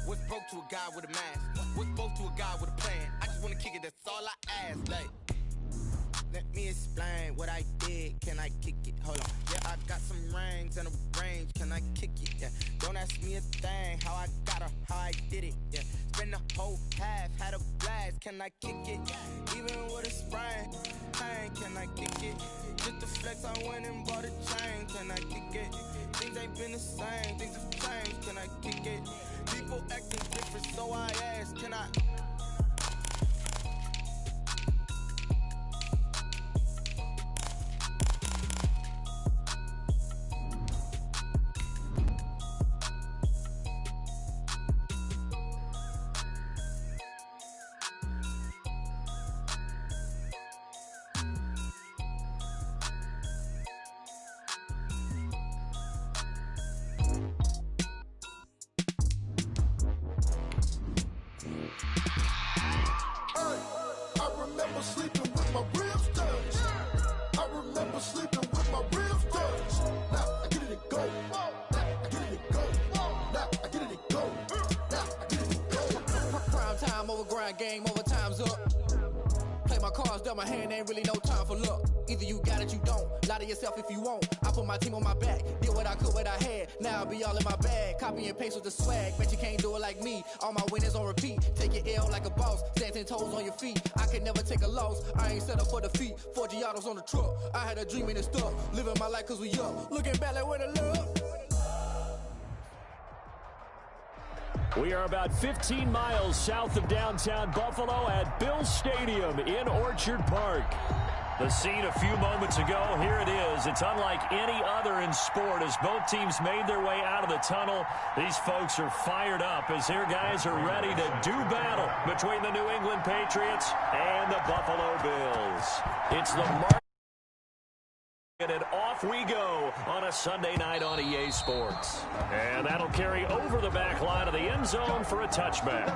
What's broke to a guy with a mask? What's broke to a guy with a plan? I just wanna kick it, that's all I ask. Like, let me explain what I did. Can I kick it? Hold on. Yeah, I got some rings and a range. Can I kick it? Yeah. Don't ask me a thing. How I got her, how I did it. Yeah. Spend the whole half, had a blast. Can I kick it? Even with a sprain. Pain, can I kick it? Just the flex, I went and bought a chain. Can I kick it? Things ain't been the same. Things have changed. Can I kick it? People acting different, so I ask. Can I? Game over, time's up. Play my cards, dealt my hand, ain't really no time for luck. Either you got it, you don't. Lie to yourself if you won't. I put my team on my back, did what I could, what I had. Now I'll be all in my bag. Copy and paste with the swag. Bet you can't do it like me. All my winners on repeat. Take your L like a boss. Stand 10 toes on your feet. I can never take a loss. I ain't set up for defeat. 4 Giottos on the truck. I had a dream and it stuck. Living my life cause we up. Looking back like where the love. We are about 15 miles south of downtown Buffalo at Bill Stadium in Orchard Park. The scene a few moments ago, here it is. It's unlike any other in sport as both teams made their way out of the tunnel. These folks are fired up as their guys are ready to do battle between the New England Patriots and the Buffalo Bills. It's the mark. And off we go on a Sunday night on EA Sports. And that'll carry over the back line of the end zone for a touchback.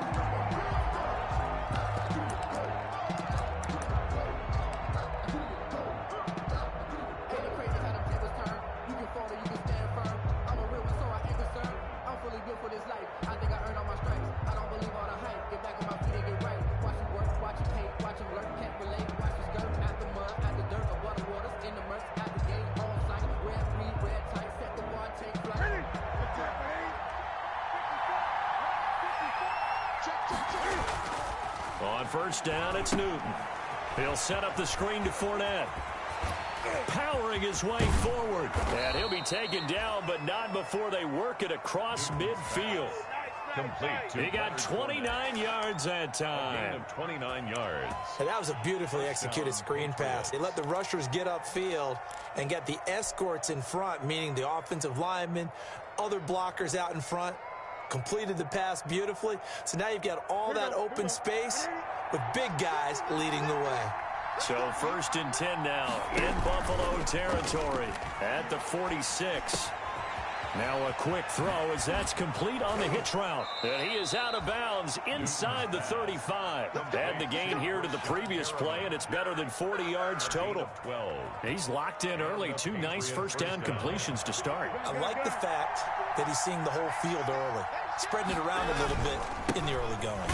On first down, it's Newton. He'll set up the screen to Fournette. Powering his way forward. And he'll be taken down, but not before they work it across midfield. Complete. He got 29 yards that time. A gain of 29 yards. And that was a beautifully executed screen pass. They let the rushers get upfield and get the escorts in front, meaning the offensive linemen, other blockers out in front. Completed the pass beautifully. So now you've got all that open space with big guys leading the way. So 1st and 10 now in Buffalo territory at the 46. Now a quick throw as that's complete on the hitch route. And he is out of bounds inside the 35. Add the gain here to the previous play, and it's better than 40 yards total. He's locked in early. 2 nice first down completions to start. I like the fact that he's seeing the whole field early, spreading it around a little bit in the early going.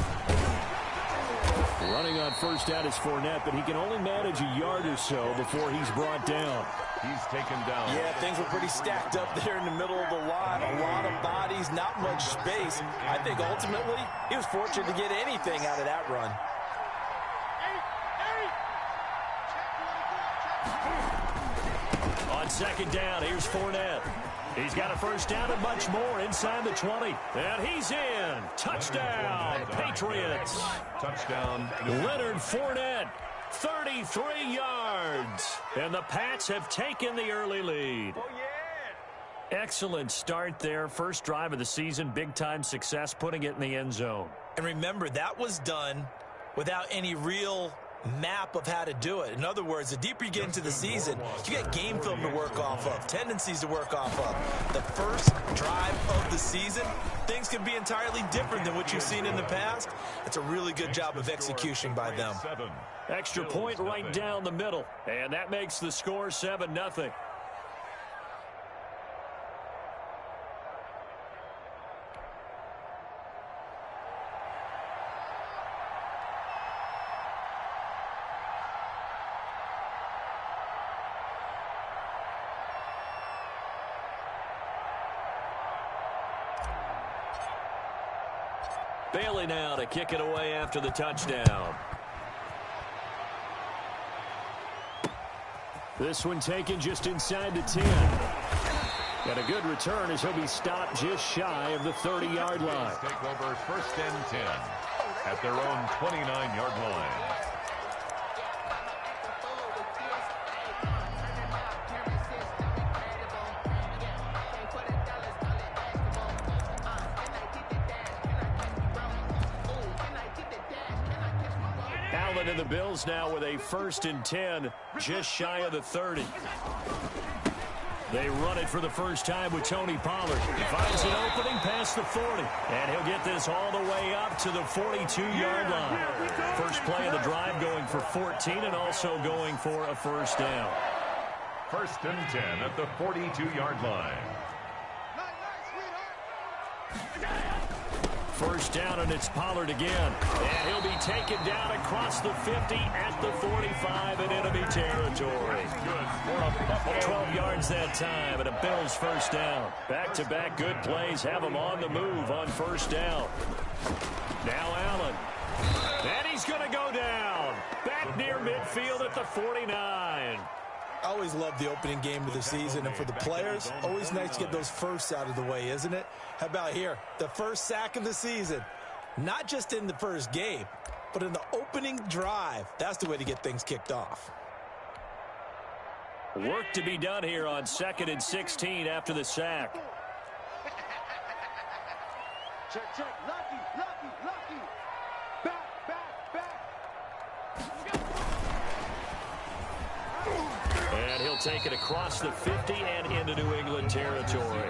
Running on first down is Fournette, but he can only manage a yard or so before he's brought down. He's taken down. Yeah, things were pretty stacked up there in the middle of the line. A lot of bodies, not much space. I think ultimately he was fortunate to get anything out of that run. On second down, here's Fournette. He's got a first down and much more inside the 20. And he's in. Touchdown, Patriots. Touchdown. Leonard Fournette, 33 yards. And the Pats have taken the early lead. Oh, yeah. Excellent start there. First drive of the season, big-time success, putting it in the end zone. And remember, that was done without any real map of how to do it. In other words, the deeper you get into the season, you got game film to work off of, tendencies to work off of. The first drive of the season, things can be entirely different than what you've seen in the past. It's a really good job of execution by them. Extra point right down the middle, and that makes the score 7-0. Bailey now to kick it away after the touchdown. This one taken just inside the 10. Got a good return as he'll be stopped just shy of the 30-yard line. Take over 1st and 10 at their own 29-yard line. Allen and the Bills now with a 1st and 10 just shy of the 30. They run it for the first time with Tony Pollard. He finds an opening past the 40. And he'll get this all the way up to the 42-yard line. First play of the drive going for 14 and also going for a 1st down. 1st and 10 at the 42-yard line. 1st down, and it's Pollard again. And he'll be taken down across the 50 at the 45 in enemy territory. 12 yards that time, and a Bills 1st down. Back-to-back good plays have them on the move on 1st down. Now Allen. And he's going to go down. Back near midfield at the 49. I always love the opening game of the season, and for the players, always nice to get those firsts out of the way, isn't it? How about here? The first sack of the season. Not just in the first game, but in the opening drive. That's the way to get things kicked off. Work to be done here on 2nd and 16 after the sack. Check. Lucky. Back. And he'll take it across the 50 and into New England territory.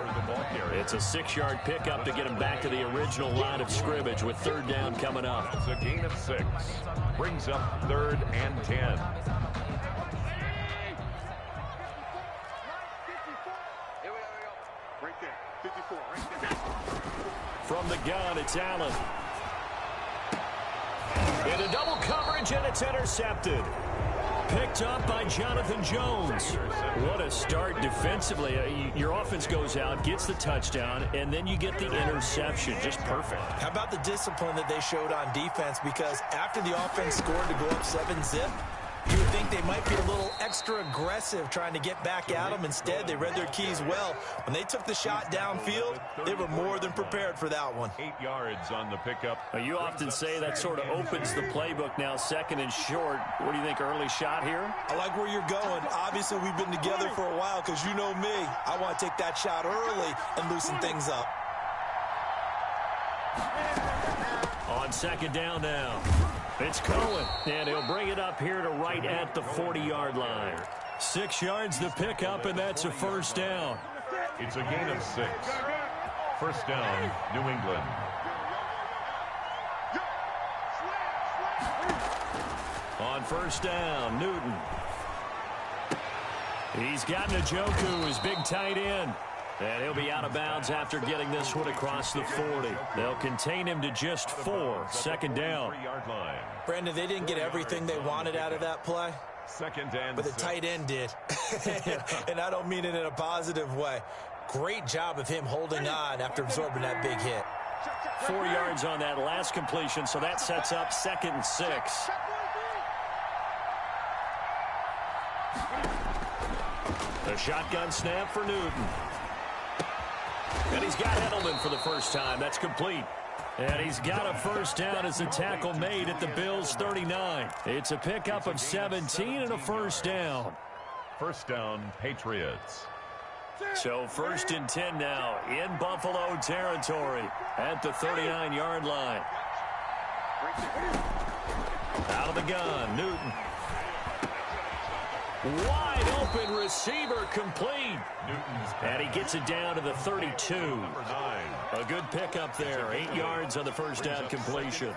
It's a 6-yard pickup to get him back to the original line of scrimmage with 3rd down coming up. It's a gain of 6. Brings up 3rd and 10. Here we go. Right there. 54, right there. From the gun, it's Allen. Into double coverage, and it's intercepted. Picked up by Jonathan Jones. What a start defensively. Your offense goes out, gets the touchdown, and then you get the interception. Just perfect. How about the discipline that they showed on defense? Because after the offense scored to go up 7-zip, you would think they might be a little extra aggressive trying to get back at them. Instead, they read their keys well. When they took the shot downfield, they were more than prepared for that one. 8 yards on the pickup. You often say that sort of opens the playbook now, 2nd and short. What do you think, early shot here? I like where you're going. Obviously, we've been together for a while because you know me. I want to take that shot early and loosen things up. On 2nd down now. It's Cohen, and he'll bring it up here to right at the 40-yard line. 6 yards the pickup, and that's a 1st down. It's a gain of 6. 1st down, New England. On 1st down, Newton. He's got Njoku, his big tight end. And he'll be out of bounds after getting this one across the 40. They'll contain him to just 4. 2nd down. Brandon, they didn't get everything they wanted out of that play. 2nd and but the tight end did. And I don't mean it in a positive way. Great job of him holding on after absorbing that big hit. 4 yards on that last completion, so that sets up 2nd and 6. A shotgun snap for Newton. And he's got Edelman for the first time. That's complete. And he's got a 1st down as a tackle made at the Bills' 39. It's a pickup of 17 and a 1st down. 1st down, Patriots. So 1st and 10 now in Buffalo territory at the 39-yard line. Out of the gun, Newton. Wide open receiver complete. And he gets it down to the 32. A good pickup there. 8 yards on the 1st down completion.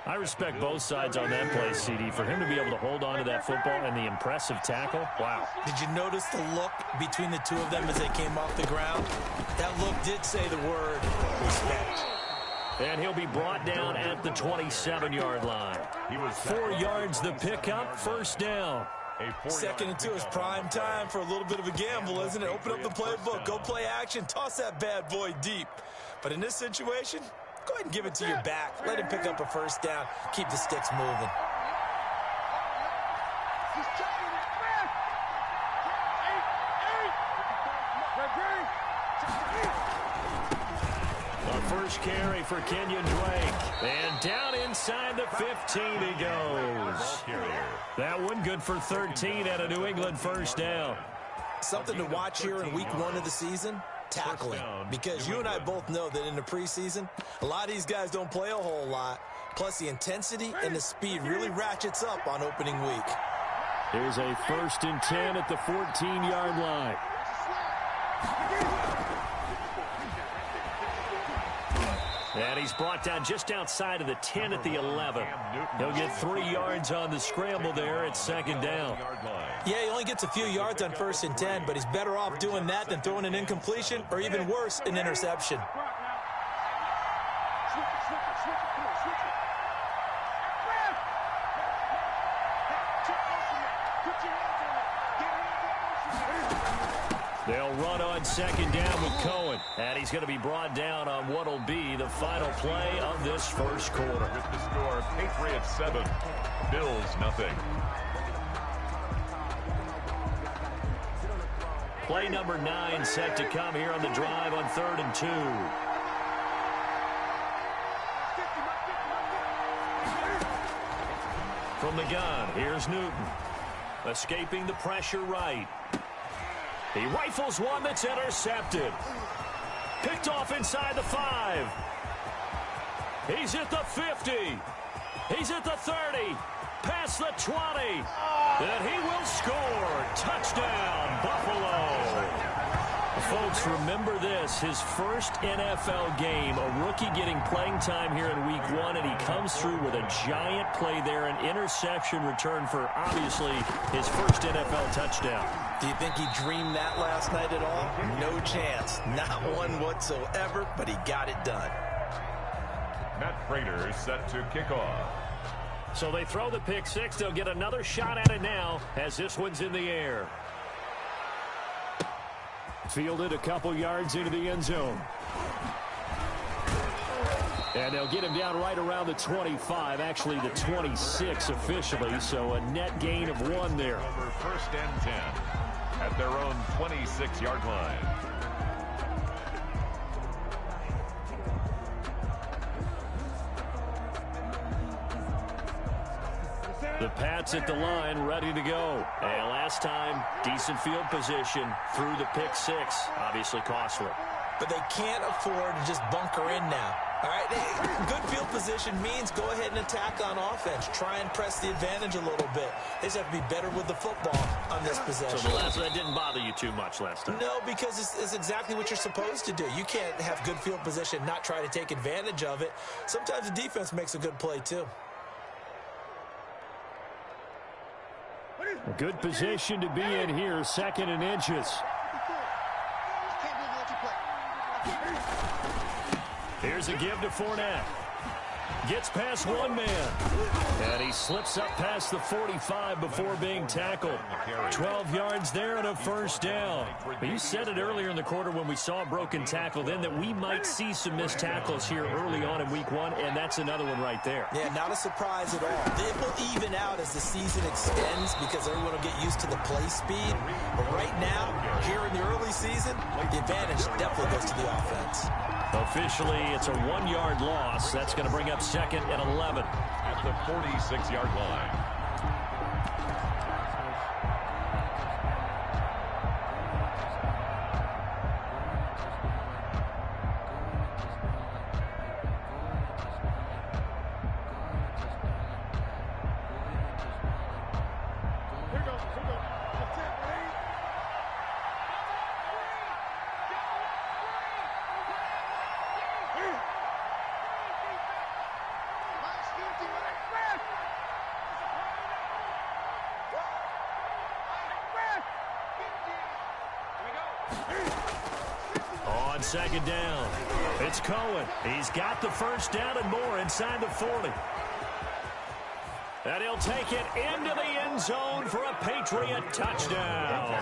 I respect both sides on that play, CD. For him to be able to hold on to that football and the impressive tackle, wow. Did you notice the look between the two of them as they came off the ground? That look did say the word respect. And he'll be brought down at the 27-yard line. 4 yards the pickup, 1st down. 2nd and 2 is prime time for a little bit of a gamble, isn't it? Open up the playbook, go play action, toss that bad boy deep. But in this situation, Go ahead and give it to your back. Let him pick up a first down. Keep the sticks moving. The first carry for Kenyon Drake. And down inside the 15 he goes. That one good for 13 at a New England first down. Something to watch here in week 1 of the season, tackling. Because you and I both know that in the preseason, a lot of these guys don't play a whole lot. Plus, the intensity and the speed really ratchets up on opening week. Here's a 1st and 10 at the 14-yard line. And he's brought down just outside of the 10 at the 11. He'll get 3 yards on the scramble there at 2nd down. Yeah, he only gets a few yards on 1st and 10, but he's better off doing that than throwing an incompletion or even worse, an interception. They'll run on 2nd down with Cohen. And he's going to be brought down on what will be the final play of this first quarter. With the score, Patriots 7, Bills nothing. Play number 9 set to come here on the drive on 3rd and 2. From the gun, here's Newton. Escaping the pressure right. He rifles one that's intercepted. Picked off inside the 5. He's at the 50. He's at the 30. Past the 20. And he will score. Touchdown, Buffalo. Folks, remember this, his first NFL game, a rookie getting playing time here in week 1, and he comes through with a giant play there, an interception return for, obviously, his first NFL touchdown. Do you think he dreamed that last night at all? No chance. Not one whatsoever, but he got it done. Matt Prater set to kick off. So they throw the pick 6. They'll get another shot at it now as this one's in the air. Fielded a couple yards into the end zone. And they'll get him down right around the 25, actually the 26 officially, so a net gain of 1 there. Over 1st and 10 at their own 26-yard line. The Pats at the line, ready to go. And last time, decent field position through the pick 6. Obviously costly. But they can't afford to just bunker in now. All right, good field position means go ahead and attack on offense. Try and press the advantage a little bit. They just have to be better with the football on this possession. So that didn't bother you too much last time? No, because it's exactly what you're supposed to do. You can't have good field position, not try to take advantage of it. Sometimes the defense makes a good play, too. A good position to be in here, 2nd and inches. Here's a give to Fournette. Gets past one man. And he slips up past the 45 before being tackled. 12 yards there and a first down. But you said it earlier in the quarter when we saw a broken tackle then that we might see some missed tackles here early on in week 1, and that's another one right there. Yeah, not a surprise at all. It will even out as the season extends because everyone will get used to the play speed. But right now, here in the early season, the advantage definitely goes to the offense. Officially, it's a 1-yard loss. That's going to bring up 2nd and 11. At the 46-yard line. On 2nd down, it's Cohen. He's got the first down and more inside the 40. And he'll take it into the end zone for a Patriot touchdown.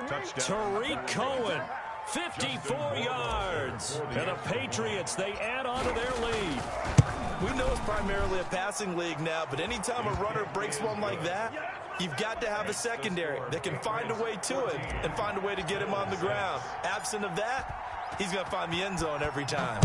Tariq Cohen, 54 yards. And the Patriots, they add on to their lead. We know it's primarily a passing league now, but anytime a runner breaks one like that, you've got to have a secondary that can find a way to it and find a way to get him on the ground. Absent of that, he's going to find the end zone every time.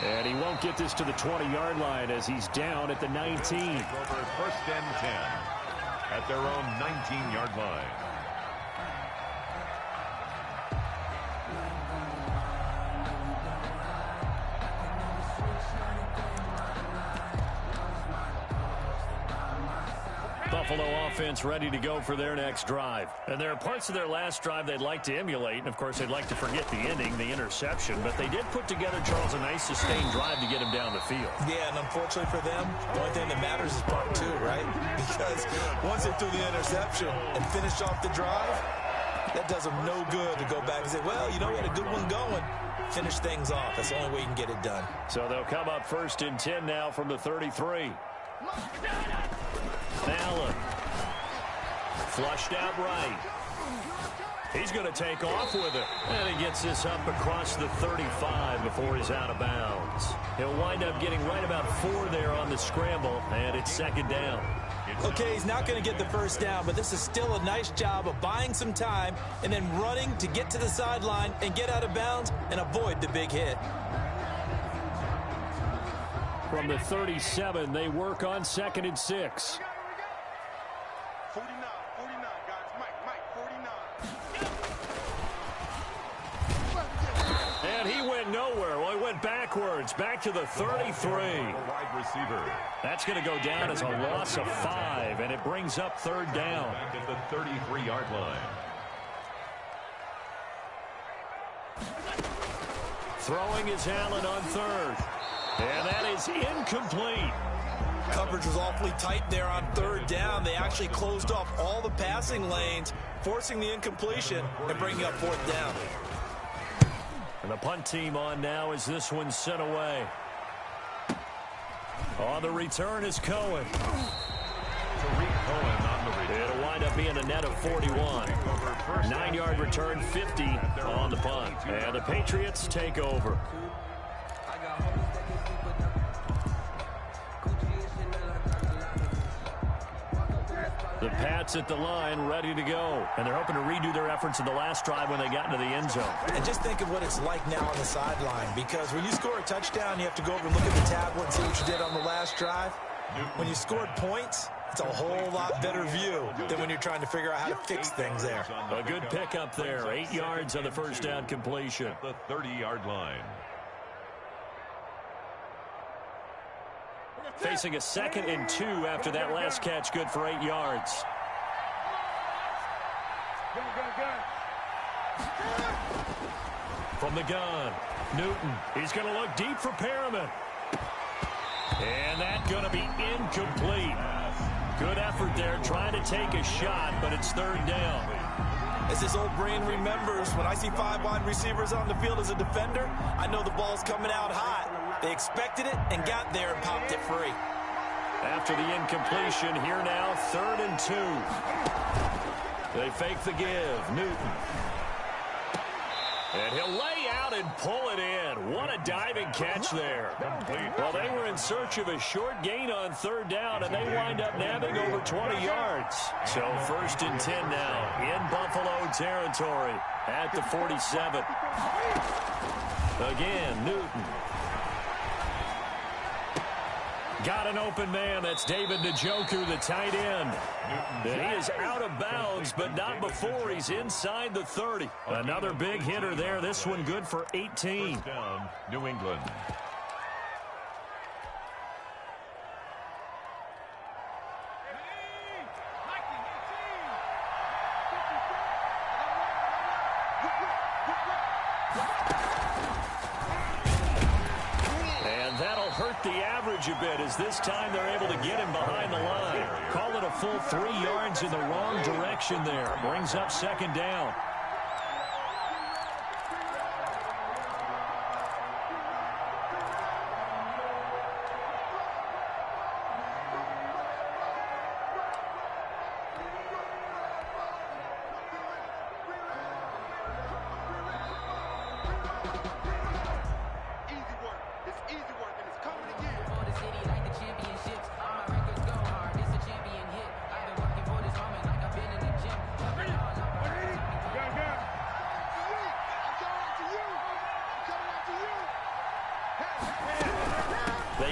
And he won't get this to the 20-yard line as he's down at the 19. Over 1st and 10 at their own 19-yard line. Buffalo offense ready to go for their next drive. And there are parts of their last drive they'd like to emulate. And, of course, they'd like to forget the ending, the interception. But they did put together, Charles, a nice sustained drive to get him down the field. Yeah, and unfortunately for them, the only thing that matters is part two, right? Because once they threw the interception and finished off the drive, that does them no good to go back and say, well, you know, we had a good one going. Finish things off. That's the only way you can get it done. So they'll come up 1st and 10 now from the 33. Allen. Flushed out right. He's going to take off with it. And he gets this up across the 35 before he's out of bounds. He'll wind up getting right about 4 there on the scramble, and it's 2nd down. Okay, he's not going to get the 1st down, but this is still a nice job of buying some time and then running to get to the sideline and get out of bounds and avoid the big hit. From the 37, they work on 2nd and 6. 49, guys. Mike, 49. And he went nowhere. Well, he went backwards, back to the 33. Wide receiver. That's going to go down as a loss of 5, and it brings up 3rd down. Back at the 33-yard line. Throwing is Allen on 3rd. And that is incomplete. Coverage was awfully tight there on 3rd down. They actually closed off all the passing lanes, forcing the incompletion and bringing up 4th down. And the punt team on now as this one's sent away. On the return is Cohen. It'll wind up being a net of 41. 9-yard return, 50 on the punt. And the Patriots take over. The Pats at the line, ready to go. And they're hoping to redo their efforts in the last drive when they got into the end zone. And just think of what it's like now on the sideline, because when you score a touchdown, you have to go over and look at the tablet and see what you did on the last drive. When you scored points, it's a whole lot better view than when you're trying to figure out how to fix things there. A good pickup there. 8 yards on the 1st down completion. The 30-yard line. Facing a 2nd and 2 after that last catch, good for 8 yards. From the gun, Newton. He's going to look deep for Perriman. And that's going to be incomplete. Good effort there, trying to take a shot, but it's 3rd down. As his old brain remembers, when I see 5 wide receivers on the field as a defender, I know the ball's coming out hot. They expected it and got there and popped it free. After the incompletion, here now, 3rd and 2. They fake the give. Newton. And he'll lay out and pull it in. What a diving catch there. Well, they were in search of a short gain on 3rd down, and they wind up nabbing over 20 yards. So 1st and 10 now in Buffalo territory at the 47. Again, Newton. Got an open man. That's David Njoku, the tight end. And he is out of bounds, but not before he's inside the 30. Another big hitter there. This one good for 18. First down, New England. Hurt the average a bit as this time they're able to get him behind the line. Call it a full 3 yards in the wrong direction there. Brings up 2nd down.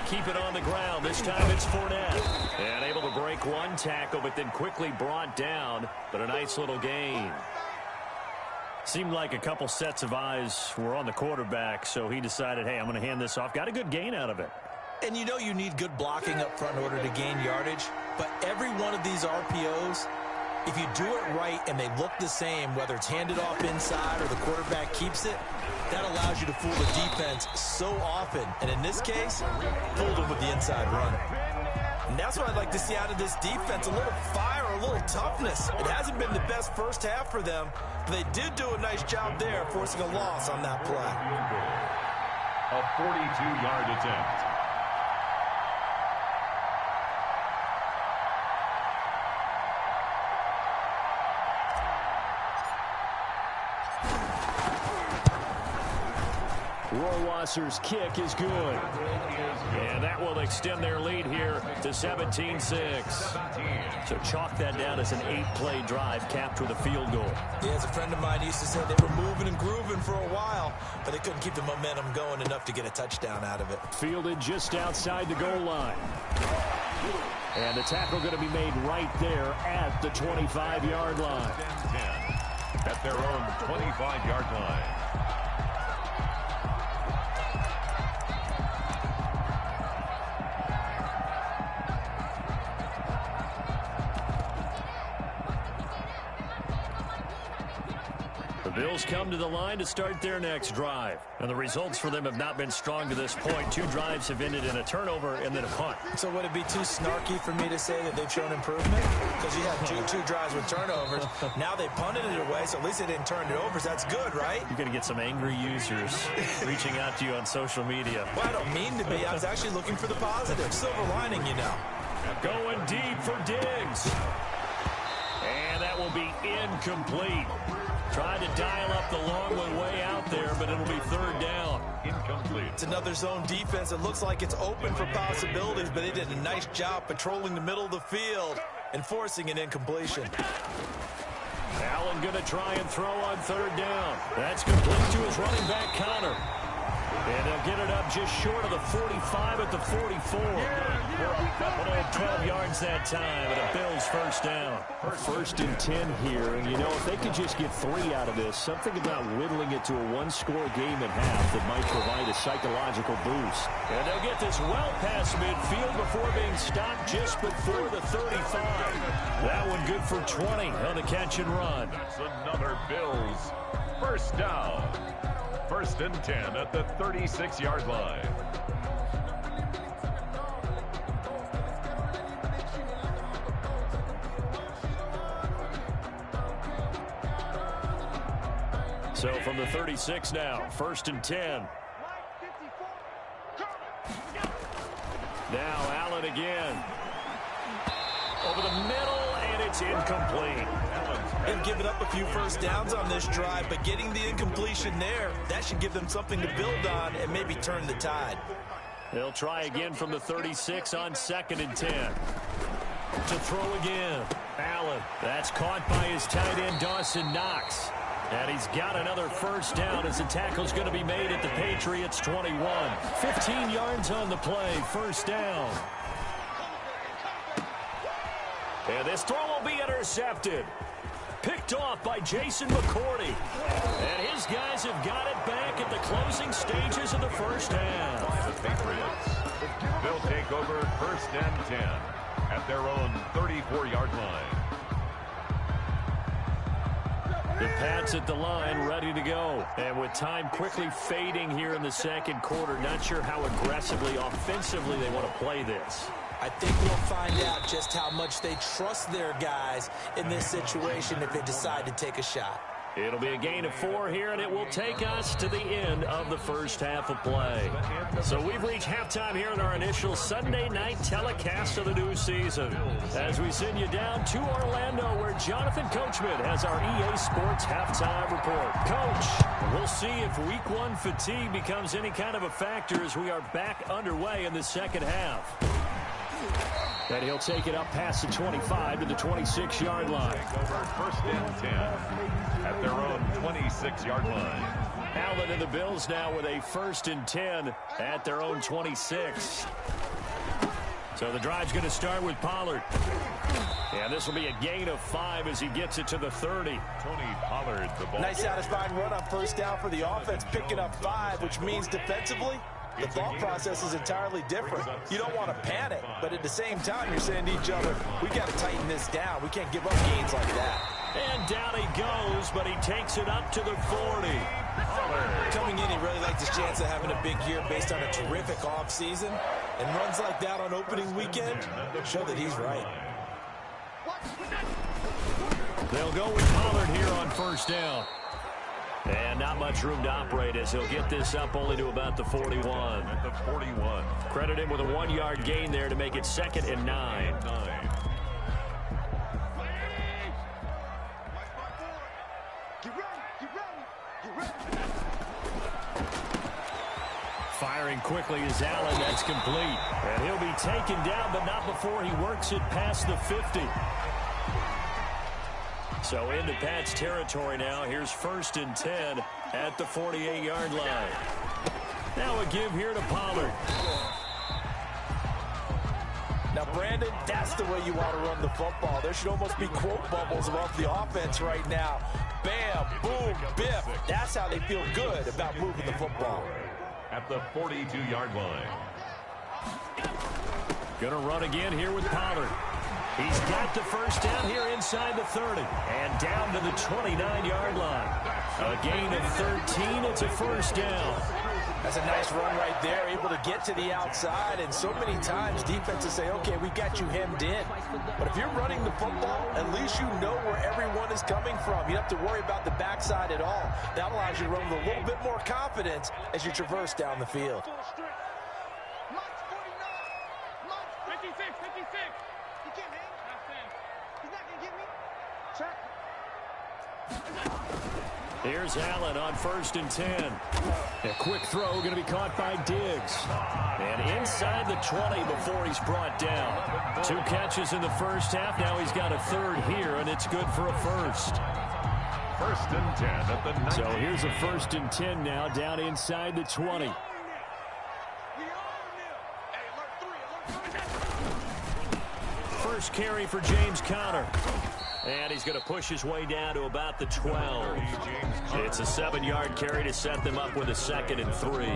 keep it on the ground. This time it's Fournette. And able to break one tackle, but then quickly brought down. But a nice little gain. Seemed like a couple sets of eyes were on the quarterback, so he decided, hey, I'm going to hand this off. Got a good gain out of it. And you know you need good blocking up front in order to gain yardage. But every one of these RPOs, if you do it right and they look the same, whether it's handed off inside or the quarterback keeps it, that allows you to fool the defense so often. And in this case, fooled them with the inside run. And that's what I'd like to see out of this defense, a little fire, a little toughness. It hasn't been the best first half for them, but they did do a nice job there, forcing a loss on that play. A 42-yard attempt. Rohrwasser's kick is good. And that will extend their lead here to 17-6. So chalk that down as an 8-play drive capped with a field goal. Yeah, as a friend of mine used to say, they were moving and grooving for a while, but they couldn't keep the momentum going enough to get a touchdown out of it. Fielded just outside the goal line. And the tackle going to be made right there at the 25-yard line. 10 at their own 25-yard line. Bills come to the line to start their next drive. And the results for them have not been strong to this point. 2 drives have ended in a turnover and then a punt. So would it be too snarky for me to say that they've shown improvement? Because you had two drives with turnovers. Now they punted it away, so at least they didn't turn it over. So that's good, right? You're going to get some angry users reaching out to you on social media. Well, I don't mean to be. I was actually looking for the positive. Silver lining, you know. Going deep for Diggs. And that will be incomplete. Tried to dial up the long one way out there, but it'll be third down. Incomplete. It's another zone defense. It looks like it's open for possibilities, but they did a nice job patrolling the middle of the field and forcing an incompletion. Allen going to try and throw on third down. That's complete to his running back, Connor. And they'll get it up just short of the 45 at the 44. 12 yards that time, and a Bills first down. First and 10 here, and you know, if they could just get 3 out of this, something about whittling it to a one-score game at half that might provide a psychological boost. And they'll get this well past midfield before being stopped just before the 35. That one good for 20 on the catch and run. That's another Bills first down. First and 10 at the 36-yard line. So from the 36 now, first and 10. Now Allen again. Over the middle, and it's incomplete. They've given up a few first downs on this drive, but getting the incompletion there, that should give them something to build on and maybe turn the tide. They'll try again from the 36 on second and 10. To throw again. Allen. That's caught by his tight end, Dawson Knox. And he's got another first down as the tackle's going to be made at the Patriots 21. 15 yards on the play, first down. And this throw will be intercepted. Picked off by Jason McCourty. And his guys have got it back at the closing stages of the first half. The Patriots will take over first and 10 at their own 34-yard line. The Pats at the line, ready to go. And with time quickly fading here in the second quarter, not sure how aggressively, offensively they want to play this. I think we'll find out just how much they trust their guys in this situation if they decide to take a shot. It'll be a gain of 4 here, and it will take us to the end of the first half of play. So we've reached halftime here in our initial Sunday night telecast of the new season. As we send you down to Orlando, where Jonathan Coachman has our EA Sports halftime report. Coach, we'll see if week 1 fatigue becomes any kind of a factor as we are back underway in the second half. And he'll take it up past the 25 to the 26-yard line. Over first and 10 at their own 26-yard line. Allen and the Bills now with a 1st and 10 at their own 26. So the drive's going to start with Pollard. And this will be a gain of 5 as he gets it to the 30. Tony Pollard, the ball. Nice satisfying run on 1st down for the offense, picking up 5, which means defensively, the thought process is entirely different. You don't want to panic, but at the same time, you're saying to each other, we got to tighten this down. We can't give up gains like that. And down he goes, but he takes it up to the 40. Coming in, he really liked his chance of having a big year based on a terrific offseason. And runs like that on opening weekend show that he's right. They'll go with Pollard here on 1st down. And not much room to operate as he'll get this up only to about the 41. At the 41. Credit him with a 1-yard gain there to make it 2nd and 9. Firing quickly is Allen. That's complete. And he'll be taken down, but not before he works it past the 50. So into Pat's territory now. Here's 1st and 10 at the 48-yard line. Now a give here to Pollard. Now, Brandon, that's the way you want to run the football. There should almost be quote bubbles above the offense right now. Bam, boom, biff. That's how they feel good about moving the football. At the 42-yard line. Going to run again here with Pollard. He's got the 1st down here inside the 30. And down to the 29-yard line. A gain of 13. It's a 1st down. That's a nice run right there, able to get to the outside. And so many times defenses say, okay, we got you hemmed in. But if you're running the football, at least you know where everyone is coming from. You don't have to worry about the backside at all. That allows you to run with a little bit more confidence as you traverse down the field. 56. You can't hang. He's not going to get me. Check. Here's Allen on 1st and 10. A quick throw going to be caught by Diggs. And inside the 20 before he's brought down. 2 catches in the 1st half. Now he's got a 3rd here, and it's good for a 1st. 1st and 10 at the 19. So here's a 1st and 10 now down inside the 20. First carry for James Conner. And he's going to push his way down to about the 12. It's a 7-yard carry to set them up with a 2nd and 3.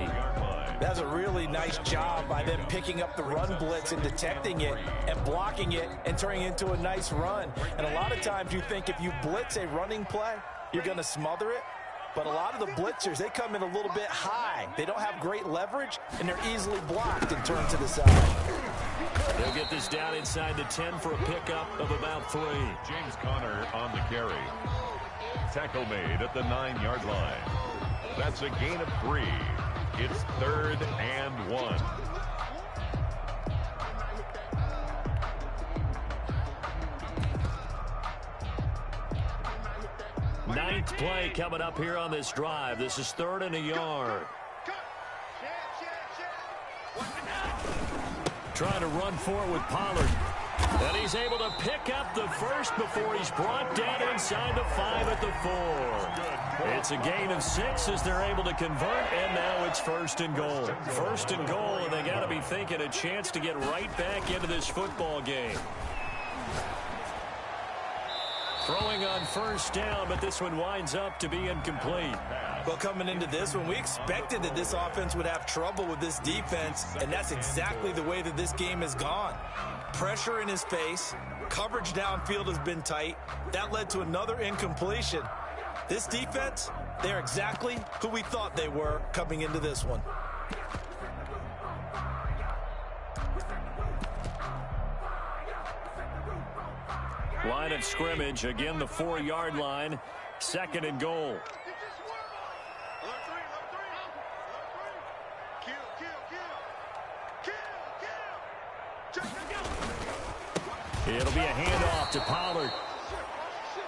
That's a really nice job by them picking up the run blitz and detecting it and blocking it and turning it into a nice run. And a lot of times you think if you blitz a running play, you're going to smother it. But a lot of the blitzers, they come in a little bit high. They don't have great leverage, and they're easily blocked and turned to the side. They'll get this down inside the 10 for a pickup of about 3. James Conner on the carry. Tackle made at the 9-yard line. That's a gain of 3. It's 3rd and 1. Ninth play coming up here on this drive. This is 3rd and a yard. Trying to run forward with Pollard. And he's able to pick up the 1st before he's brought down inside the 5 at the 4. It's a gain of 6 as they're able to convert, and now it's 1st and goal. 1st and goal, and they got to be thinking a chance to get right back into this football game. Throwing on 1st down, but this one winds up to be incomplete. Well, coming into this one, we expected that this offense would have trouble with this defense, and that's exactly the way that this game has gone. Pressure in his face, coverage downfield has been tight. That led to another incompletion. This defense, they're exactly who we thought they were coming into this one. Line of scrimmage, again the 4-yard line, 2nd and goal. It'll be a handoff to Pollard.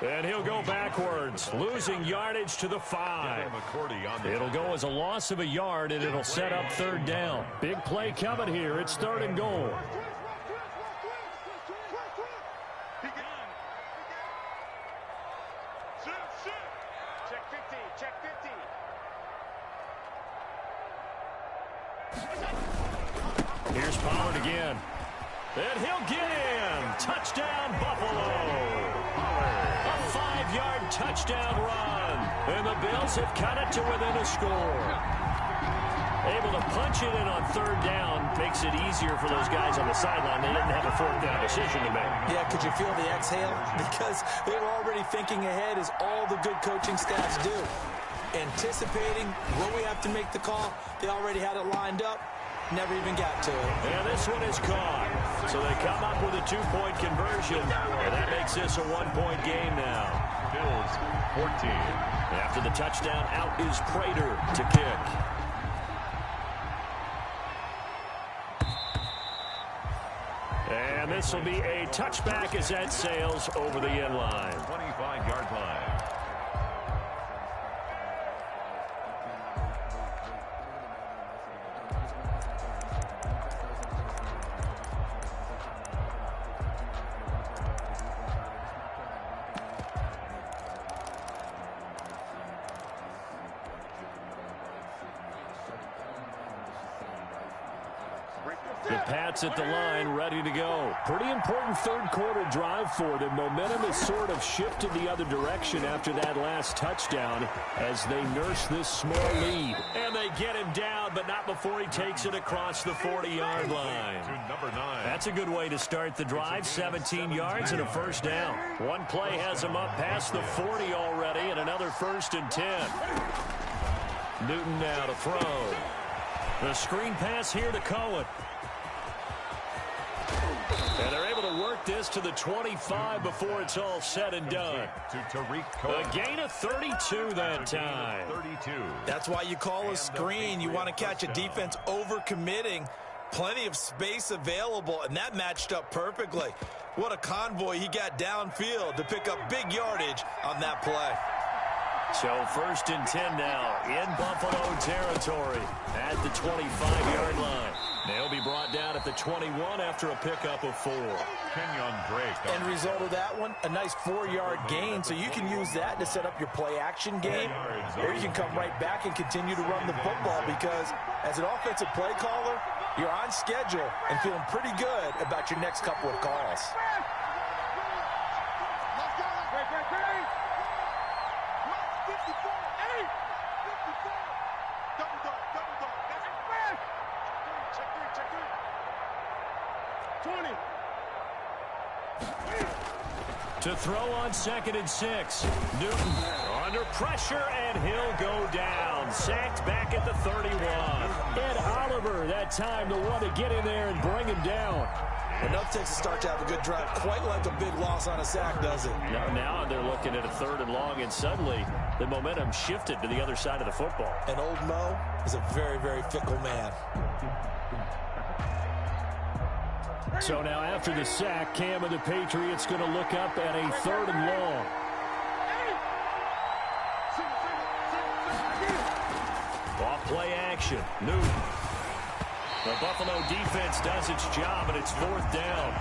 And he'll go backwards, losing yardage to the 5. It'll go as a loss of a yard, and it'll set up 3rd down. Big play coming here. It's 3rd and goal. Here's Pollard again. And he'll get in. Touchdown, Buffalo. A 5-yard touchdown run. And the Bills have cut it to within a score. Able to punch it in on 3rd down. Makes it easier for those guys on the sideline. They didn't have a 4th down decision to make. Yeah, could you feel the exhale? Because they were already thinking ahead, as all the good coaching staffs do. Anticipating when we have to make the call. They already had it lined up. Never even got to it. And this one is caught. So they come up with a 2-point conversion. And that makes this a 1-point game now. Bills 14. After the touchdown, out is Prater to kick. And this will be a touchback as that sails over the end line. 25-yard line. The Pats at the line, ready to go. Pretty important 3rd quarter drive for them. Momentum has sort of shifted the other direction after that last touchdown as they nurse this small lead. And they get him down, but not before he takes it across the 40-yard line. To number 9. That's a good way to start the drive. 17 yards and a 1st down. One play has him up past the 40 already, and another 1st and 10. Newton now to throw. The screen pass here to Cohen. And they're able to work this to the 25 before it's all said and done. To Tariq Cohen. A gain of 32 that time. 32. That's why you call a screen. You want to catch a defense overcommitting. Plenty of space available, and that matched up perfectly. What a convoy he got downfield to pick up big yardage on that play. So 1st and 10 now in Buffalo territory at the 25-yard line. They'll be brought down at the 21 after a pickup of 4. Kenyon Drake. End result of that one, a nice 4-yard gain, so you can use that to set up your play-action game, or you can come right back and continue to run the football, because as an offensive play caller, you're on schedule and feeling pretty good about your next couple of calls. To throw on 2nd and 6. Newton under pressure, and he'll go down. Sacked back at the 31. Ed Oliver that time the one to get in there and bring him down. Enough takes a start to have a good drive. Quite like a big loss on a sack, does it? Now they're looking at a 3rd and long, and suddenly the momentum shifted to the other side of the football. And old Mo is a very, very fickle man. So now after the sack, Cam and the Patriots going to look up at a 3rd and long. Off play action. Newton. The Buffalo defense does its job, and it's 4th down.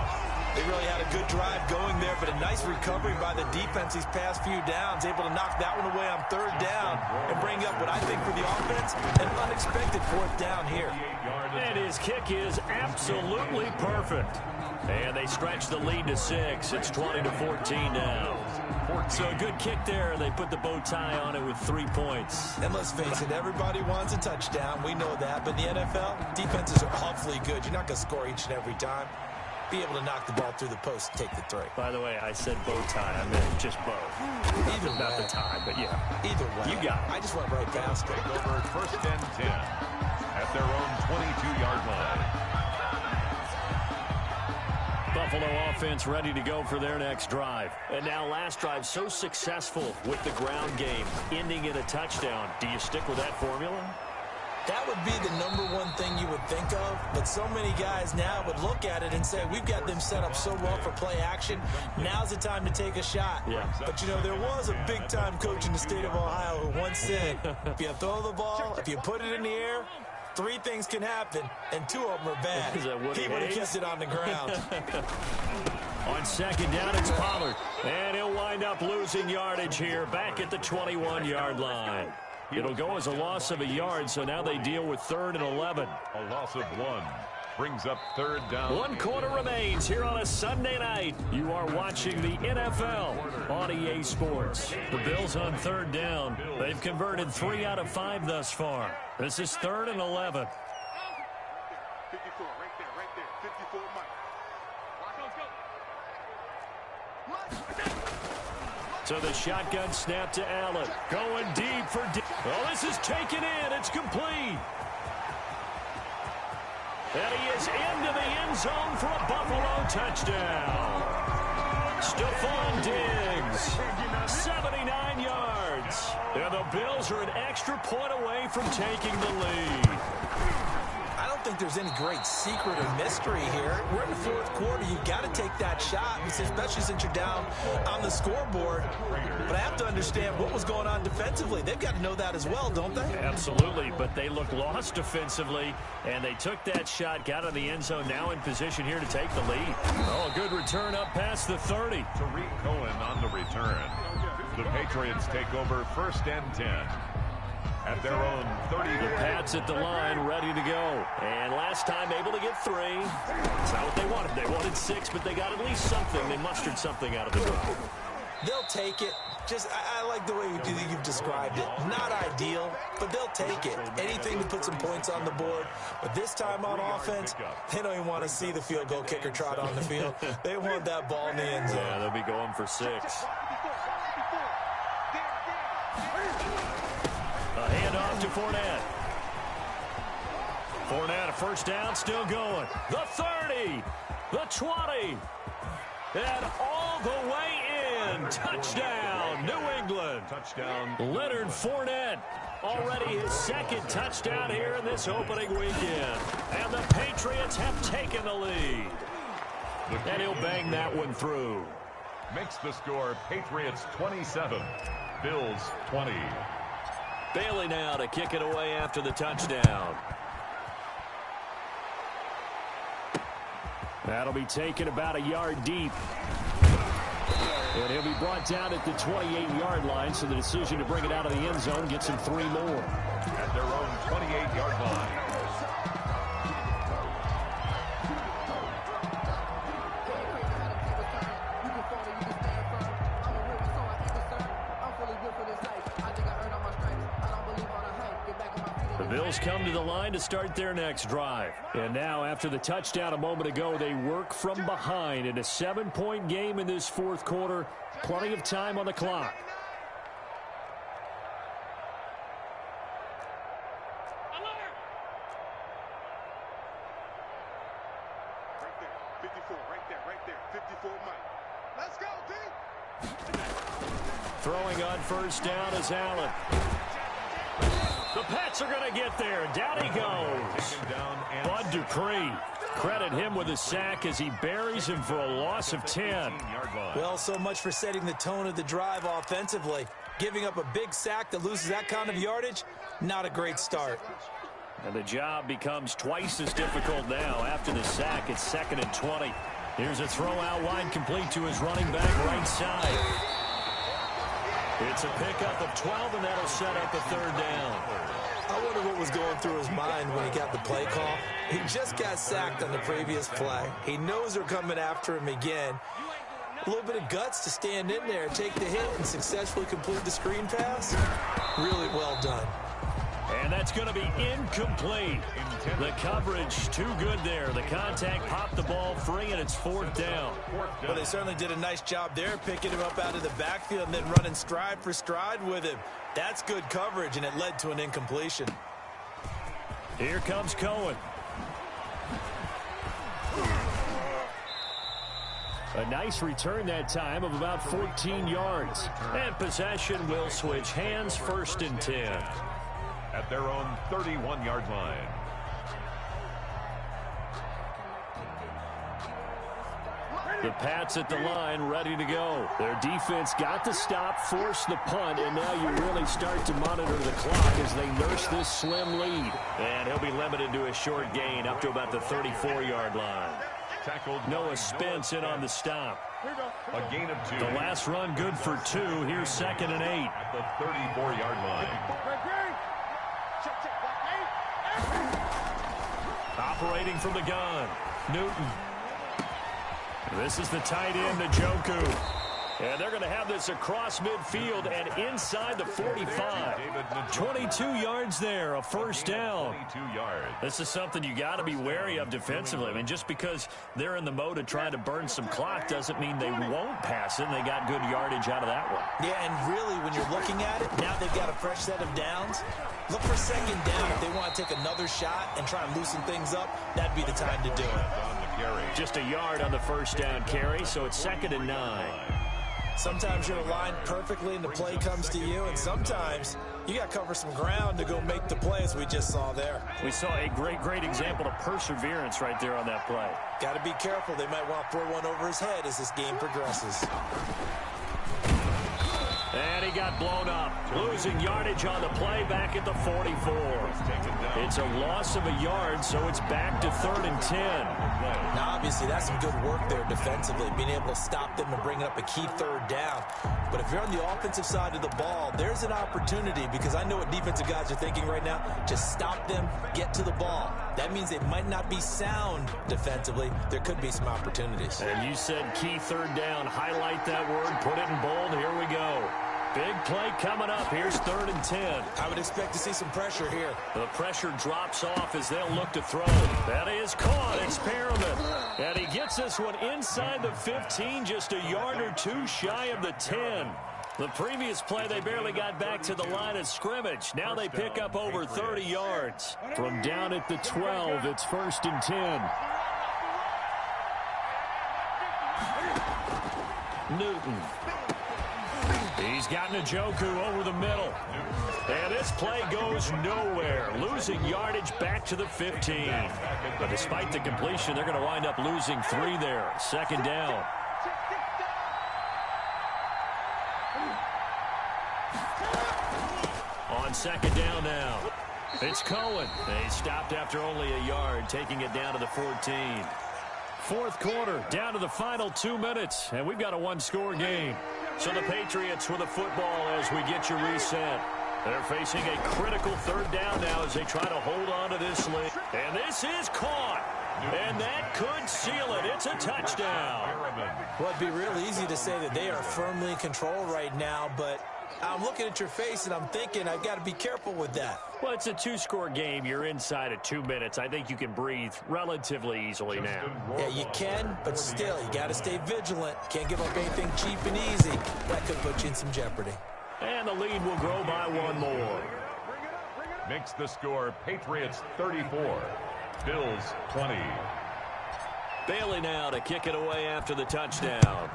They really had a good drive going there, but a nice recovery by the defense these past few downs, able to knock that one away on 3rd down and bring up what I think for the offense, an unexpected 4th down here. And his kick is absolutely perfect. And they stretch the lead to 6. It's 20-14 now. So a good kick there. They put the bow tie on it with 3 points. And let's face it, everybody wants a touchdown. We know that. But in the NFL, defenses are awfully good. You're not going to score each and every time. Be able to knock the ball through the post and take the 3. By the way, I said bow tie. I meant just bow. Either Not way. the tie, but yeah. Either way. You got it. I just went right past it. Over 1st and 10 at their own 22-yard line. Buffalo offense ready to go for their next drive. And now last drive so successful with the ground game, ending in a touchdown. Do you stick with that formula? That would be the #1 thing you would think of, but so many guys now would look at it and say, we've got them set up so well for play action, now's the time to take a shot. Yeah. But, you know, there was a big-time coach in the state of Ohio who once said, if you throw the ball, if you put it in the air, 3 things can happen, and 2 of them are bad. Is that Woody He would have Hayes? kept it on the ground. On 2nd down, it's Pollard. And he'll wind up losing yardage here back at the 21-yard line. It'll go as a loss of a yard, so now they deal with 3rd and 11. A loss of 1 brings up 3rd down. 1 quarter remains here on a Sunday night. You are watching the NFL on EA Sports. The Bills on 3rd down. They've converted 3 out of 5 thus far. This is 3rd and 11. 54, right there, 54 Mike. So the shotgun snap to Allen. Going deep for deep. Oh, this is taken in. It's complete. And he is into the end zone for a Buffalo touchdown. Stephon Diggs, 79 yards. And the Bills are an extra point away from taking the lead. I don't think there's any great secret or mystery here. We're in the 4th quarter. You've got to take that shot, especially since you're down on the scoreboard. But I have to understand what was going on defensively. They've got to know that as well, don't they? Absolutely, but they look lost defensively, and they took that shot, got in the end zone, now in position here to take the lead. Oh, a good return up past the 30. Tariq Cohen on the return. The Patriots take over 1st and 10. At their own 30. The Pats at the line, ready to go. And last time able to get 3. That's not what they wanted. They wanted 6, but they got at least something. They mustered something out of the drive. They'll take it. I like the way you've described it. Not ideal, but they'll take it. Anything to put some points on the board. But this time on offense, they don't even want to see the field goal kicker trot on the field. They want that ball in the end zone. Yeah, they'll be going for 6. A handoff to Fournette. Fournette, a 1st down, still going. The 30, the 20, and all the way in. Touchdown, New England. Touchdown. Leonard Fournette, already his 2nd touchdown here in this opening weekend. And the Patriots have taken the lead. And he'll bang that one through. Makes the score Patriots 27, Bills 20. Bailey now to kick it away after the touchdown. That'll be taken about a yard deep. And he'll be brought down at the 28-yard line, so the decision to bring it out of the end zone gets him 3 more. At their own 28-yard line. The Bills come to the line to start their next drive. And now, after the touchdown a moment ago, they work from behind in a 7-point game in this 4th quarter. Plenty of time on the clock. Right there, 54 Mike. Let's go, D. Throwing on 1st down is Allen. The Pats are going to get there. Down he goes. Bud Dupree. Credit him with a sack as he buries him for a loss of 10. Well, so much for setting the tone of the drive offensively. Giving up a big sack that loses that kind of yardage, not a great start. And the job becomes twice as difficult now. After the sack, it's 2nd and 20. Here's a throw out wide, complete to his running back right side. It's a pickup of 12, and that'll set up a 3rd down. I wonder what was going through his mind when he got the play call. He just got sacked on the previous play. He knows they're coming after him again. A little bit of guts to stand in there, take the hit, and successfully complete the screen pass. Really well done. And that's going to be incomplete. The coverage too good there. The contact popped the ball free, and it's 4th down. Well, they certainly did a nice job there, picking him up out of the backfield and then running stride for stride with him. That's good coverage, and it led to an incompletion. Here comes Cohen. A nice return that time of about 14 yards. And possession will switch hands, 1st and 10. At their own 31-yard line. The Pats at the line, ready to go. Their defense got the stop, forced the punt, and now you really start to monitor the clock as they nurse this slim lead. And he'll be limited to a short gain up to about the 34-yard line. Tackled. Noah Spence in on the stop. A gain of 2. The last run good for 2. Here's 2nd and 8. At the 34-yard line. Operating from the gun, Newton. This is the tight end, Njoku. And they're going to have this across midfield and inside the 45. 22 yards there, a first down. 22 yards. This is something you got to be wary of defensively. I mean, just because they're in the mode of trying to burn some clock doesn't mean they won't pass it, and they got good yardage out of that one. Yeah, and really, when you're looking at it, now they've got a fresh set of downs. Look for second down. If they want to take another shot and try and loosen things up, that'd be the time to do it. Just a yard on the first down carry, so it's 2nd and 9. Sometimes you're aligned perfectly and the play comes to you, and sometimes you got to cover some ground to go make the play, as we just saw there. We saw a great example of perseverance right there on that play. Got to be careful. They might want to throw one over his head as this game progresses. And he got blown up, losing yardage on the play back at the 44. It's a loss of a yard, so it's back to 3rd and 10. Now, obviously, that's some good work there defensively, being able to stop them and bringing up a key 3rd down. But if you're on the offensive side of the ball, there's an opportunity, because I know what defensive guys are thinking right now. Just stop them, get to the ball. That means they might not be sound defensively. There could be some opportunities. And you said key 3rd down. Highlight that word, put it in bold. Here we go. Big play coming up. Here's 3rd and 10. I would expect to see some pressure here. The pressure drops off as they'll look to throw. That is caught. Experiment. And he gets this one inside the 15, just a yard or two shy of the 10. The previous play, they barely got back to the line of scrimmage. Now they pick up over 30 yards. From down at the 12, it's 1st and 10. Newton. He's got Njoku over the middle. And this play goes nowhere. Losing yardage back to the 15. But despite the completion, they're going to wind up losing 3 there. 2nd down. On 2nd down now. It's Cohen. They stopped after only a yard, taking it down to the 14. 4th quarter, down to the final 2 minutes, and we've got a one-score game. So the Patriots with the football as we get you reset. They're facing a critical 3rd down now as they try to hold on to this lead. And this is caught. And that could seal it. It's a touchdown. Well, it'd be real easy to say that they are firmly in control right now, but I'm looking at your face and I'm thinking I've got to be careful with that. Well, it's a 2-score game. You're inside of 2 minutes. I think you can breathe relatively easily now. Yeah, you can, but still, you got to stay vigilant. Can't give up anything cheap and easy. That could put you in some jeopardy. And the lead will grow by 1 more. Makes the score Patriots 34, Bills 20. Bailey now to kick it away after the touchdown.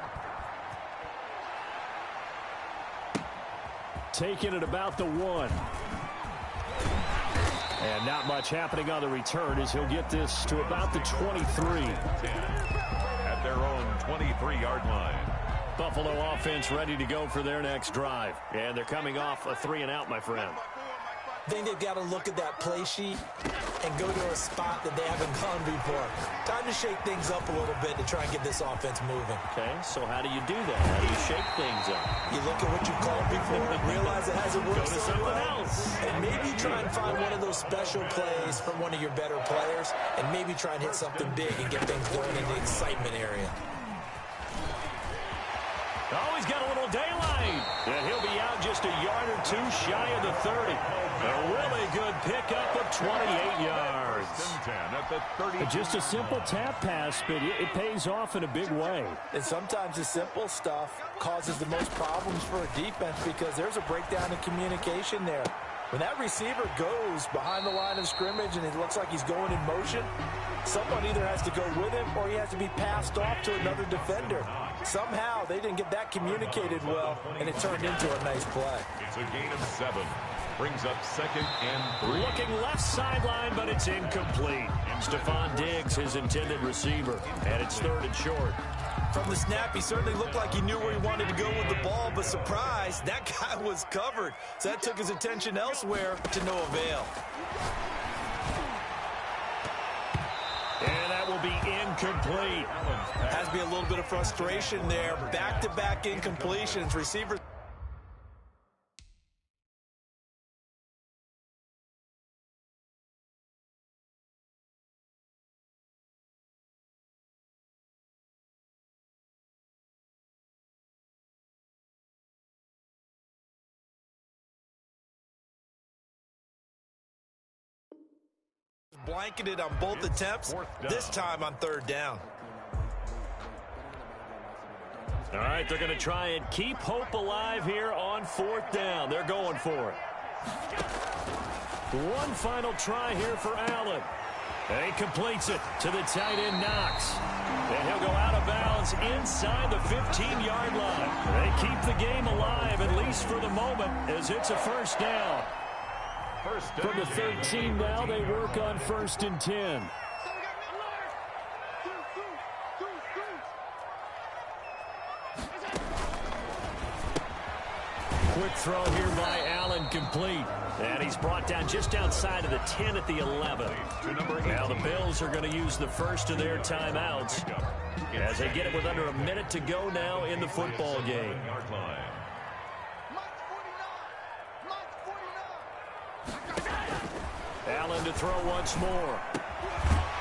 Taking it about the 1. And not much happening on the return as he'll get this to about the 23. At their own 23-yard line. Buffalo offense ready to go for their next drive. And they're coming off a 3-and-out, my friend. I think they've got to look at that play sheet and go to a spot that they haven't gone before. Time to shake things up a little bit to try and get this offense moving. Okay, so how do you do that? How do you shake things up? You look at what you've called before and realize it hasn't worked. Go to something else. And maybe try and find one of those special plays from one of your better players, and maybe try and hit something big and get things going in the excitement area. Oh, he's got a little daylight. And he'll be out just a yard or two shy of the 30. A really good pickup of 28 yards. Just a simple tap pass, but it pays off in a big way. And sometimes the simple stuff causes the most problems for a defense because there's a breakdown in communication there. When that receiver goes behind the line of scrimmage and it looks like he's going in motion, someone either has to go with him or he has to be passed off to another defender. Somehow they didn't get that communicated well, and it turned into a nice play. It's a gain of 7. Brings up 2nd and 3. Looking left sideline, but it's incomplete. Stephon Diggs, his intended receiver, and it's 3rd and short. From the snap, he certainly looked like he knew where he wanted to go with the ball, but surprise, that guy was covered. So that took his attention elsewhere to no avail. And that will be incomplete. Has to be a little bit of frustration there. Back-to-back incompletions. Receivers blanketed on both attempts, this time on third down. All right, they're going to try and keep hope alive here on fourth down. They're going for it. One final try here for Allen. And he completes it to the tight end, Knox. And he'll go out of bounds inside the 15-yard line. They keep the game alive, at least for the moment, as it's a first down. From the 13 now, they work on 1st and 10. Quick throw here by Allen, complete. And he's brought down just outside of the 10 at the 11. Now the Bills are going to use the first of their timeouts as they get it with under a minute to go now in the football game. Allen to throw once more.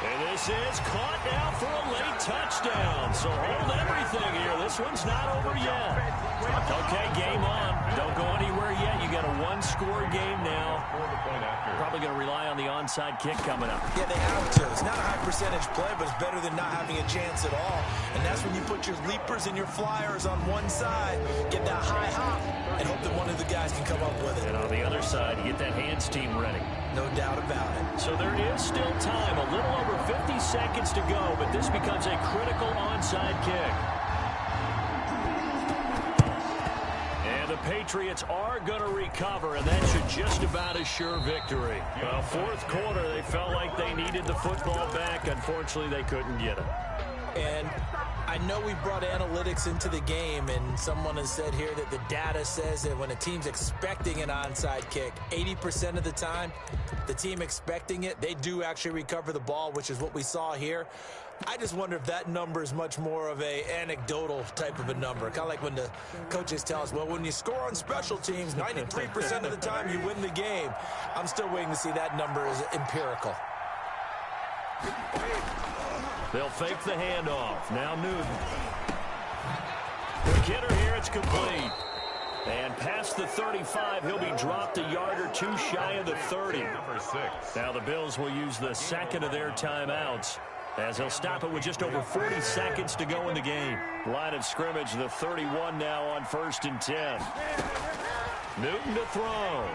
And this is caught now for a late touchdown. So hold everything here. This one's not over yet. Okay, game on. Don't go anywhere yet. You got a one-score game now. Probably going to rely on the onside kick coming up. Yeah, they have to. It's not a high-percentage play, but it's better than not having a chance at all. And that's when you put your leapers and your flyers on one side, get that high hop, and hope that one of the guys can come up with it. And on the other side, you get that hands team ready. No doubt about it. So there is still time, a little over 50 seconds to go, but this becomes a critical onside kick. And the Patriots are going to recover, and that should just about assure victory. Well, fourth quarter, they felt like they needed the football back. Unfortunately, they couldn't get it. And I know we brought analytics into the game, and someone has said here that the data says that when a team's expecting an onside kick, 80% of the time, the team expecting it, they do actually recover the ball, which is what we saw here. I just wonder if that number is much more of a anecdotal type of a number. Kind of like when the coaches tell us, well, when you score on special teams, 93% of the time you win the game. I'm still waiting to see that number is empirical. They'll fake the handoff. Now Newton. Quick hitter here. It's complete. And past the 35, he'll be dropped a yard or two shy of the 30. Now the Bills will use the second of their timeouts as they'll stop it with just over 40 seconds to go in the game. Line of scrimmage, the 31 now on 1st and 10. Newton to throw.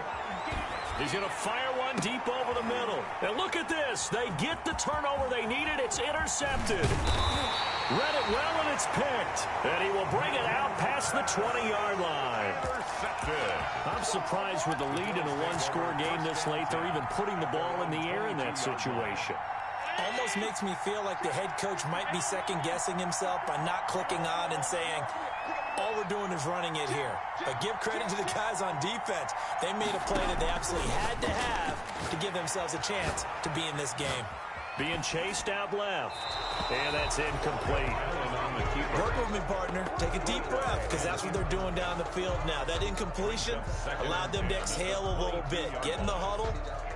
He's going to fire one deep over the middle. And look at this. They get the turnover they needed. It's intercepted. Read it well, and it's picked. And he will bring it out past the 20-yard line. I'm surprised with the lead in a one-score game this late. They're even putting the ball in the air in that situation. Almost makes me feel like the head coach might be second-guessing himself by not clicking on and saying, all we're doing is running it here. But give credit to the guys on defense. They made a play that they absolutely had to have to give themselves a chance to be in this game. Being chased out left. And that's incomplete. Work with me, partner. Take a deep breath, because that's what they're doing down the field now. That incompletion allowed them to exhale a little bit. Get in the huddle,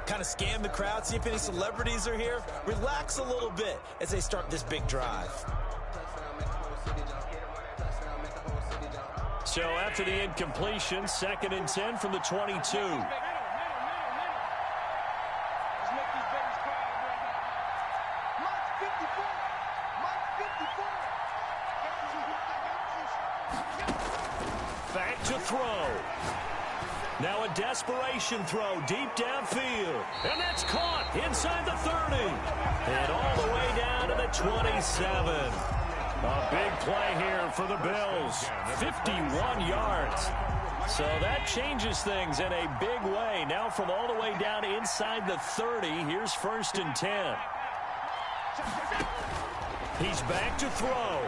kind of scan the crowd, see if any celebrities are here. Relax a little bit as they start this big drive. So after the incompletion, 2nd and 10 from the 22. Back to throw. Now a desperation throw deep downfield. And that's caught inside the 30. And all the way down to the 27. A big play here for the Bills. 51 yards. So that changes things in a big way. Now from all the way down inside the 30, here's 1st and 10. He's back to throw.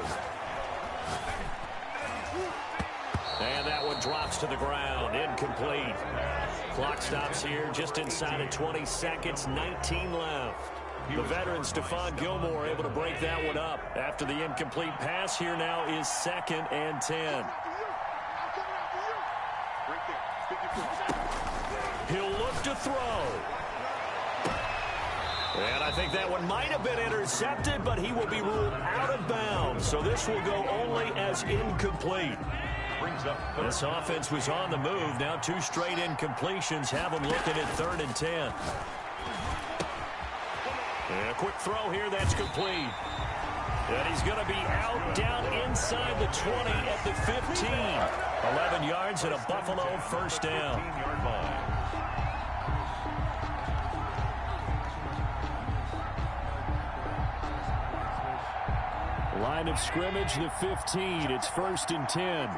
And that one drops to the ground. Incomplete. Clock stops here just inside of 20 seconds. 19 left. The veteran Stephon Gilmore able to break that one up. After the incomplete pass, here now is 2nd and 10. He'll look to throw. And I think that one might have been intercepted, but he will be ruled out of bounds. So this will go only as incomplete. This offense was on the move. Now 2 straight incompletions have them looking at 3rd and 10. And a quick throw here, that's complete. And he's going to be out down inside the 20 at the 15. 11 yards and a Buffalo first down. Line of scrimmage, the 15. It's 1st and 10.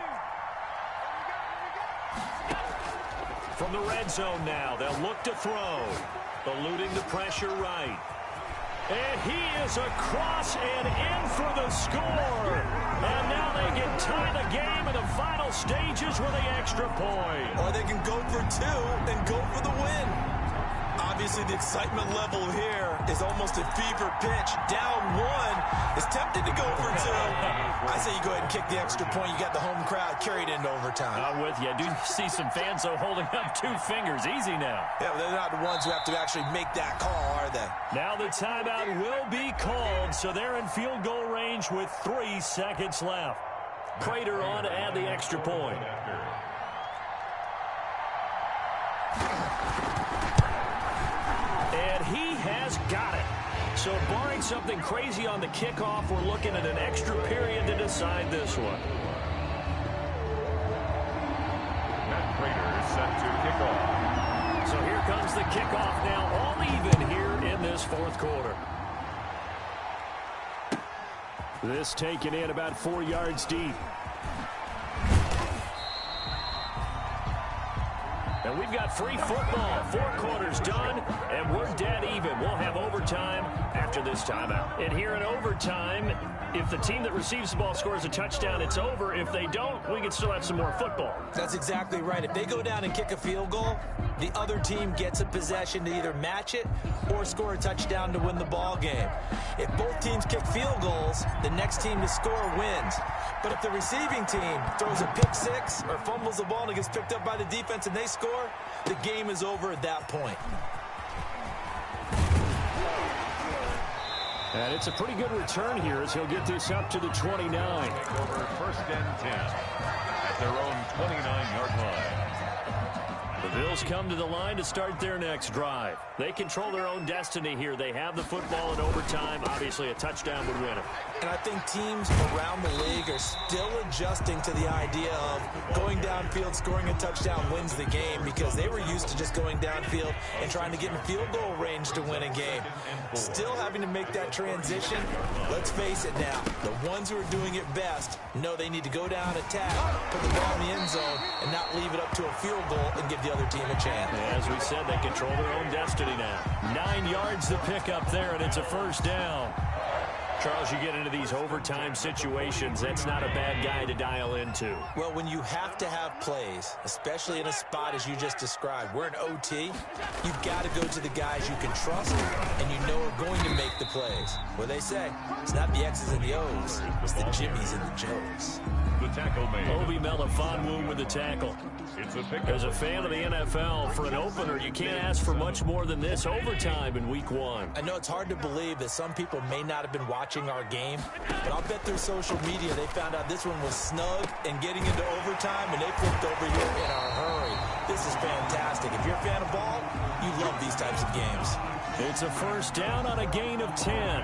From the red zone now, they'll look to throw. Eluding the pressure right. And he is across and in for the score. And now they can tie the game in the final stages with the extra point. Or they can go for 2 and go for the win. Obviously, the excitement level here is almost a fever pitch. Down 1 is tempted to go for 2. I say you go ahead and kick the extra point. You got the home crowd carried into overtime. I'm with you. I do see some fans, though, holding up 2 fingers. Easy now. Yeah, but they're not the ones who have to actually make that call, are they? Now the timeout will be called, so they're in field goal range with 3 seconds left. Prater on to add the extra point. And he has got it. So barring something crazy on the kickoff, we're looking at an extra period to decide this one. Matt Prater set to kick off. So here comes the kickoff now, all even here in this 4th quarter. This taken in about 4 yards deep. And we've got free football. 4 quarters done, and we're dead even. We'll have overtime after this timeout. And here in overtime, if the team that receives the ball scores a touchdown, it's over. If they don't, we can still have some more football. That's exactly right. If they go down and kick a field goal, the other team gets a possession to either match it or score a touchdown to win the ball game. If both teams kick field goals, the next team to score wins. But if the receiving team throws a pick 6 or fumbles the ball and it gets picked up by the defense and they score, the game is over at that point. And it's a pretty good return here as he'll get this up to the 29. Over 1st and 10 at their own 29-yard line. The Bills come to the line to start their next drive. They control their own destiny here. They have the football in overtime. Obviously, a touchdown would win it. And I think teams around the league are still adjusting to the idea of going downfield, scoring a touchdown wins the game, because they were used to just going downfield and trying to get in field goal range to win a game. Still having to make that transition. Let's face it now, the ones who are doing it best know they need to go down, attack, put the ball in the end zone, and not leave it up to a field goal and give the other team a chance. As we said, they control their own destiny now. 9 yards to pick up there, and it's a first down. Charles, you get into these overtime situations, that's not a bad guy to dial into. Well, when you have to have plays, especially in a spot as you just described, we're in OT, you've got to go to the guys you can trust and you know are going to make the plays. What they say, it's not the X's and the O's, it's the Jimmies and the Joes. The tackle made. Obi Melifonwu with the tackle. As a fan of the NFL, for an opener, you can't ask for much more than this overtime in week 1. I know it's hard to believe that some people may not have been watching our game, but I'll bet through social media they found out this one was snug and getting into overtime, and they flipped over here in a hurry. This is fantastic. If you're a fan of ball, you love these types of games. It's a first down on a gain of 10.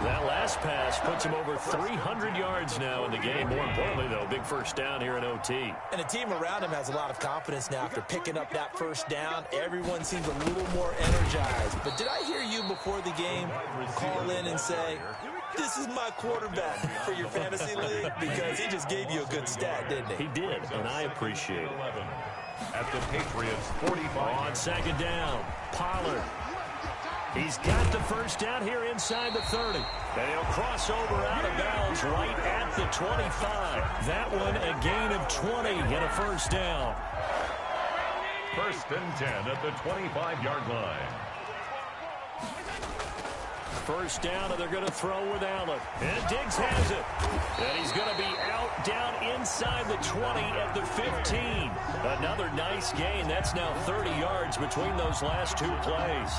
That last pass puts him over 300 yards now in the game. More importantly, though, big first down here in OT. And the team around him has a lot of confidence now after picking up that first down. Everyone seems a little more energized. But did I hear you before the game call in and say, this is my quarterback for your fantasy league? Because he just gave you a good stat, didn't he? He did, and I appreciate it. At the Patriots 45. On second down, Pollard. He's got the first down here inside the 30. And he'll cross over out of bounds right at the 25. That one a gain of 20 and a first down. 1st and 10 at the 25-yard line. First down, and they're going to throw with Allen. And Diggs has it. And he's going to be out down inside the 20 at the 15. Another nice gain. That's now 30 yards between those last 2 plays.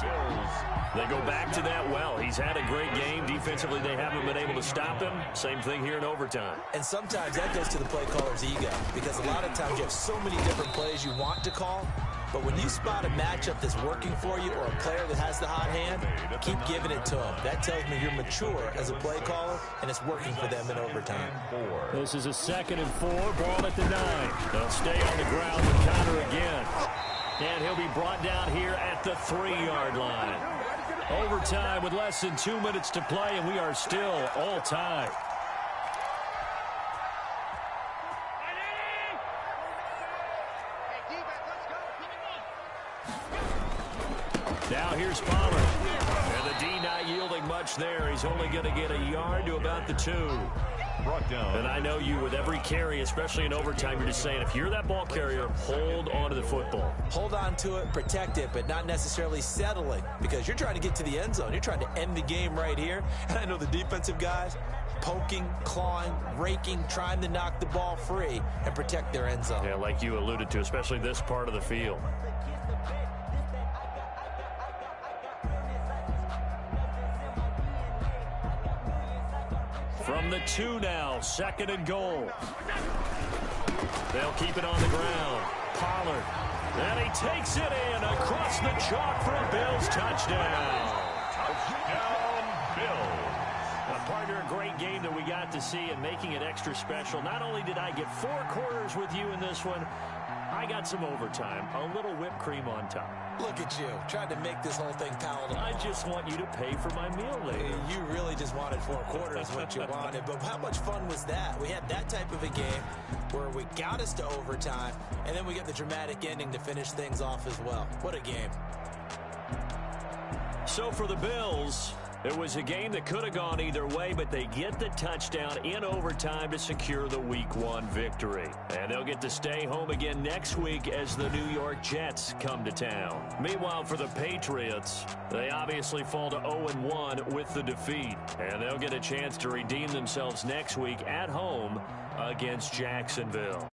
They go back to that well. He's had a great game. Defensively, they haven't been able to stop him. Same thing here in overtime. And sometimes that goes to the play caller's ego, because a lot of times you have so many different plays you want to call, But when you spot a matchup that's working for you or a player that has the hot hand, keep giving it to them. That tells me you're mature as a play caller, and it's working for them in overtime. This is a 2nd and 4, ball at the 9. They'll stay on the ground and counter again. And he'll be brought down here at the 3-yard line. Overtime with less than 2 minutes to play, and we are still all tied. Now here's Pollard. And the D not yielding much there. He's only going to get a yard to about the 2. Brought down. And I know you, with every carry, especially in overtime, you're just saying, if you're that ball carrier, hold on to the football. Hold on to it, protect it, but not necessarily settling, because you're trying to get to the end zone. You're trying to end the game right here. And I know the defensive guys poking, clawing, raking, trying to knock the ball free and protect their end zone. Yeah, like you alluded to, especially this part of the field. From the 2 now, 2nd and goal. They'll keep it on the ground. Pollard. And he takes it in across the chalk for a Bills touchdown. Touchdown, Bills. Partner, a great game that we got to see and making it extra special. Not only did I get 4 quarters with you in this one, I got some overtime, a little whipped cream on top. Look at you, trying to make this whole thing palatable. I just want you to pay for my meal later. You really just wanted 4 quarters, what you wanted. But how much fun was that? We had that type of a game where we got us to overtime, and then we get the dramatic ending to finish things off as well. What a game. So for the Bills, it was a game that could have gone either way, but they get the touchdown in overtime to secure the Week 1 victory. And they'll get to stay home again next week as the New York Jets come to town. Meanwhile, for the Patriots, they obviously fall to 0-1 with the defeat. And they'll get a chance to redeem themselves next week at home against Jacksonville.